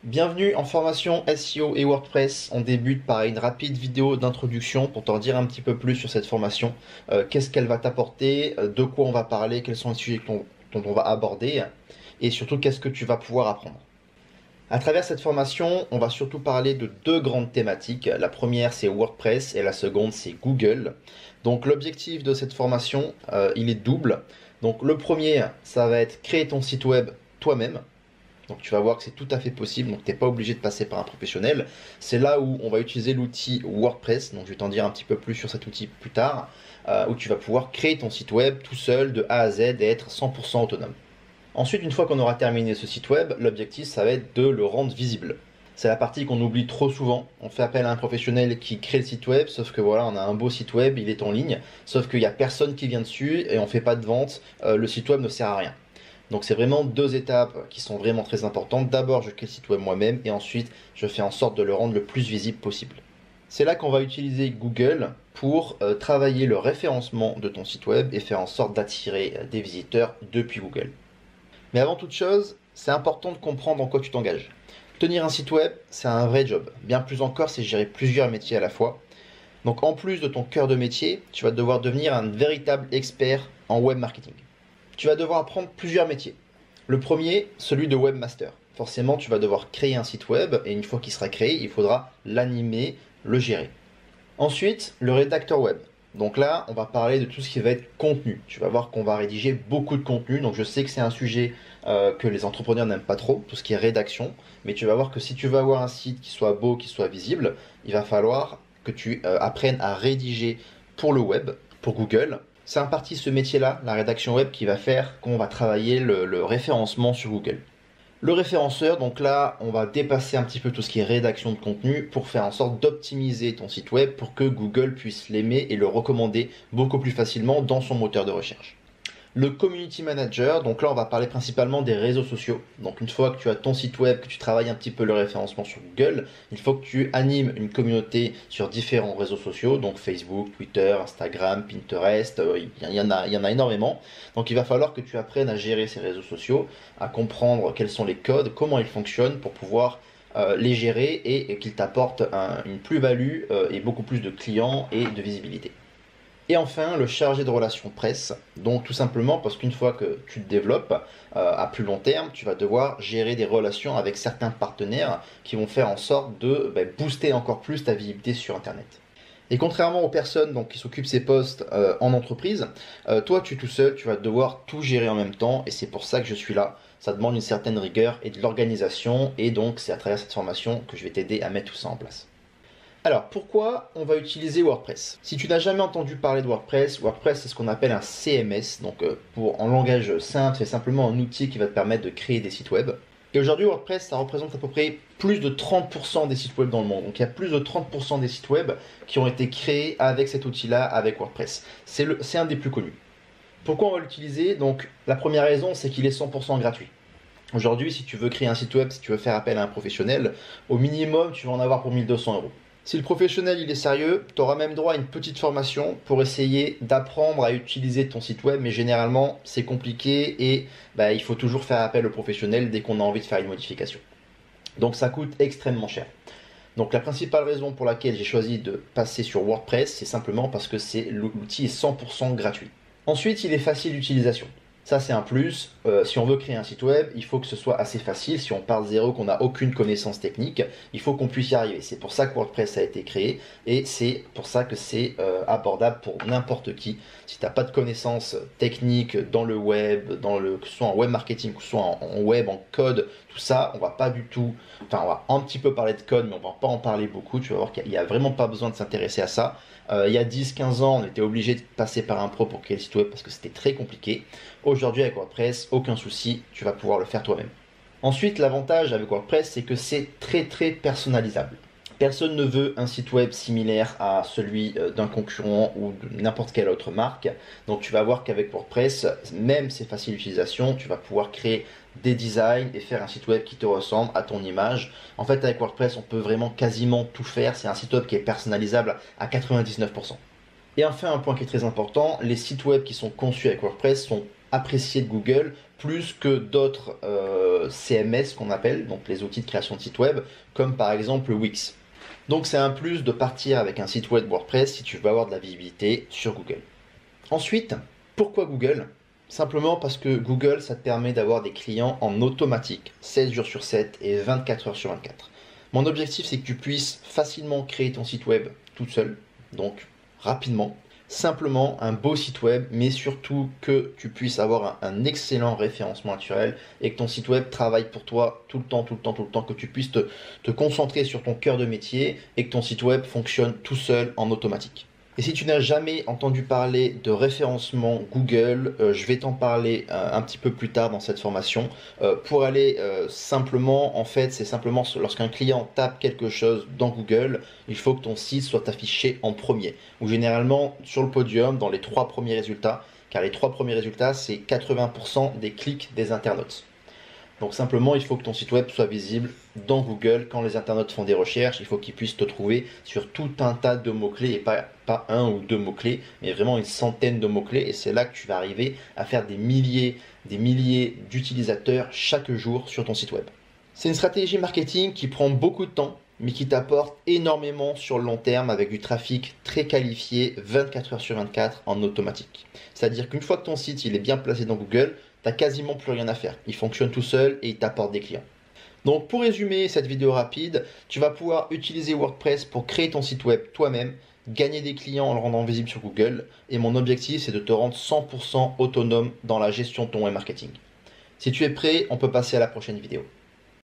Bienvenue en formation SEO et WordPress. On débute par une rapide vidéo d'introduction pour t'en dire un petit peu plus sur cette formation. Qu'est-ce qu'elle va t'apporter, de quoi on va parler, quels sont les sujets dont on va aborder et surtout qu'est-ce que tu vas pouvoir apprendre. À travers cette formation, on va surtout parler de deux grandes thématiques. La première, c'est WordPress et la seconde, c'est Google. Donc l'objectif de cette formation, il est double. Donc le premier, ça va être créer ton site web toi-même. Donc tu vas voir que c'est tout à fait possible, donc tu n'es pas obligé de passer par un professionnel. C'est là où on va utiliser l'outil WordPress, donc je vais t'en dire un petit peu plus sur cet outil plus tard, où tu vas pouvoir créer ton site web tout seul de A à Z et être 100% autonome. Ensuite, une fois qu'on aura terminé ce site web, l'objectif ça va être de le rendre visible. C'est la partie qu'on oublie trop souvent. On fait appel à un professionnel qui crée le site web, sauf que voilà, on a un beau site web, il est en ligne, sauf qu'il n'y a personne qui vient dessus et on ne fait pas de vente, le site web ne sert à rien. Donc c'est vraiment deux étapes qui sont vraiment très importantes. D'abord, je crée le site web moi-même et ensuite, je fais en sorte de le rendre le plus visible possible. C'est là qu'on va utiliser Google pour travailler le référencement de ton site web et faire en sorte d'attirer des visiteurs depuis Google. Mais avant toute chose, c'est important de comprendre en quoi tu t'engages. Tenir un site web, c'est un vrai job. Bien plus encore, c'est gérer plusieurs métiers à la fois. Donc en plus de ton cœur de métier, tu vas devoir devenir un véritable expert en web marketing. Tu vas devoir apprendre plusieurs métiers. Le premier, celui de webmaster. Forcément, tu vas devoir créer un site web et une fois qu'il sera créé, il faudra l'animer, le gérer. Ensuite, le rédacteur web. Donc là, on va parler de tout ce qui va être contenu. Tu vas voir qu'on va rédiger beaucoup de contenu. Donc je sais que c'est un sujet que les entrepreneurs n'aiment pas trop, tout ce qui est rédaction. Mais tu vas voir que si tu veux avoir un site qui soit beau, qui soit visible, il va falloir que tu apprennes à rédiger pour le web, pour Google. C'est en partie ce métier-là, la rédaction web, qui va faire qu'on va travailler le référencement sur Google. Le référenceur, donc là, on va dépasser un petit peu tout ce qui est rédaction de contenu pour faire en sorte d'optimiser ton site web pour que Google puisse l'aimer et le recommander beaucoup plus facilement dans son moteur de recherche. Le community manager, donc là on va parler principalement des réseaux sociaux. Donc une fois que tu as ton site web, que tu travailles un petit peu le référencement sur Google, il faut que tu animes une communauté sur différents réseaux sociaux, donc Facebook, Twitter, Instagram, Pinterest, il y en a énormément. Donc il va falloir que tu apprennes à gérer ces réseaux sociaux, à comprendre quels sont les codes, comment ils fonctionnent pour pouvoir les gérer et qu'ils t'apportent une plus-value et beaucoup plus de clients et de visibilité. Et enfin, le chargé de relations presse. Donc tout simplement parce qu'une fois que tu te développes à plus long terme, tu vas devoir gérer des relations avec certains partenaires qui vont faire en sorte de booster encore plus ta visibilité sur Internet. Et contrairement aux personnes donc, qui s'occupent ces postes en entreprise, toi tu es tout seul, tu vas devoir tout gérer en même temps et c'est pour ça que je suis là. Ça demande une certaine rigueur et de l'organisation et donc c'est à travers cette formation que je vais t'aider à mettre tout ça en place. Alors, pourquoi on va utiliser WordPress? Si tu n'as jamais entendu parler de WordPress, WordPress c'est ce qu'on appelle un CMS, donc en langage simple, c'est simplement un outil qui va te permettre de créer des sites web. Et aujourd'hui, WordPress, ça représente à peu près plus de 30% des sites web dans le monde. Donc il y a plus de 30% des sites web qui ont été créés avec cet outil-là, avec WordPress. C'est un des plus connus. Pourquoi on va l'utiliser? Donc la première raison, c'est qu'il est 100% gratuit. Aujourd'hui, si tu veux créer un site web, si tu veux faire appel à un professionnel, au minimum, tu vas en avoir pour 1200 euros. Si le professionnel il est sérieux, tu auras même droit à une petite formation pour essayer d'apprendre à utiliser ton site web, mais généralement c'est compliqué et il faut toujours faire appel au professionnel dès qu'on a envie de faire une modification. Donc ça coûte extrêmement cher. Donc la principale raison pour laquelle j'ai choisi de passer sur WordPress, c'est simplement parce que l'outil est 100% gratuit. Ensuite, il est facile d'utilisation. Ça, c'est un plus. Si on veut créer un site web, il faut que ce soit assez facile. Si on part de zéro, qu'on n'a aucune connaissance technique, il faut qu'on puisse y arriver. C'est pour ça que WordPress a été créé et c'est pour ça que c'est abordable pour n'importe qui. Si tu n'as pas de connaissances techniques dans le web, que ce soit en web marketing, que ce soit en web, en code, tout ça, on va pas du tout. Enfin, on va un petit peu parler de code, mais on va pas en parler beaucoup. Tu vas voir qu'il n'y a vraiment pas besoin de s'intéresser à ça. Il y a 10-15 ans, on était obligé de passer par un pro pour créer le site web parce que c'était très compliqué. Aujourd'hui, avec WordPress, aucun souci, tu vas pouvoir le faire toi-même. Ensuite, l'avantage avec WordPress, c'est que c'est très très personnalisable. Personne ne veut un site web similaire à celui d'un concurrent ou de n'importe quelle autre marque. Donc tu vas voir qu'avec WordPress, même c'est facile d'utilisation, tu vas pouvoir créer des designs et faire un site web qui te ressemble à ton image. En fait, avec WordPress, on peut vraiment quasiment tout faire. C'est un site web qui est personnalisable à 99%. Et enfin, un point qui est très important, les sites web qui sont conçus avec WordPress sont appréciés de Google plus que d'autres CMS qu'on appelle, donc les outils de création de site web, comme par exemple Wix. Donc c'est un plus de partir avec un site web WordPress si tu veux avoir de la visibilité sur Google. Ensuite, pourquoi Google? Simplement parce que Google, ça te permet d'avoir des clients en automatique, 16 jours sur 7 et 24 heures sur 24. Mon objectif, c'est que tu puisses facilement créer ton site web toute seule, donc rapidement. Simplement un beau site web, mais surtout que tu puisses avoir un excellent référencement naturel et que ton site web travaille pour toi tout le temps, que tu puisses te concentrer sur ton cœur de métier et que ton site web fonctionne tout seul en automatique. Et si tu n'as jamais entendu parler de référencement Google, je vais t'en parler un petit peu plus tard dans cette formation. Pour aller simplement, en fait, c'est simplement lorsqu'un client tape quelque chose dans Google, il faut que ton site soit affiché en premier, ou généralement sur le podium dans les 3 premiers résultats, car les 3 premiers résultats, c'est 80% des clics des internautes. Donc simplement, il faut que ton site web soit visible dans Google. Quand les internautes font des recherches, il faut qu'ils puissent te trouver sur tout un tas de mots-clés et pas un ou deux mots-clés, mais vraiment une centaine de mots-clés. Et c'est là que tu vas arriver à faire des milliers d'utilisateurs chaque jour sur ton site web. C'est une stratégie marketing qui prend beaucoup de temps, mais qui t'apporte énormément sur le long terme avec du trafic très qualifié 24 heures sur 24 en automatique. C'est-à-dire qu'une fois que ton site il est bien placé dans Google, tu n'as quasiment plus rien à faire. Il fonctionne tout seul et il t'apporte des clients. Donc pour résumer cette vidéo rapide, tu vas pouvoir utiliser WordPress pour créer ton site web toi-même, gagner des clients en le rendant visible sur Google. Et mon objectif, c'est de te rendre 100% autonome dans la gestion de ton web marketing. Si tu es prêt, on peut passer à la prochaine vidéo.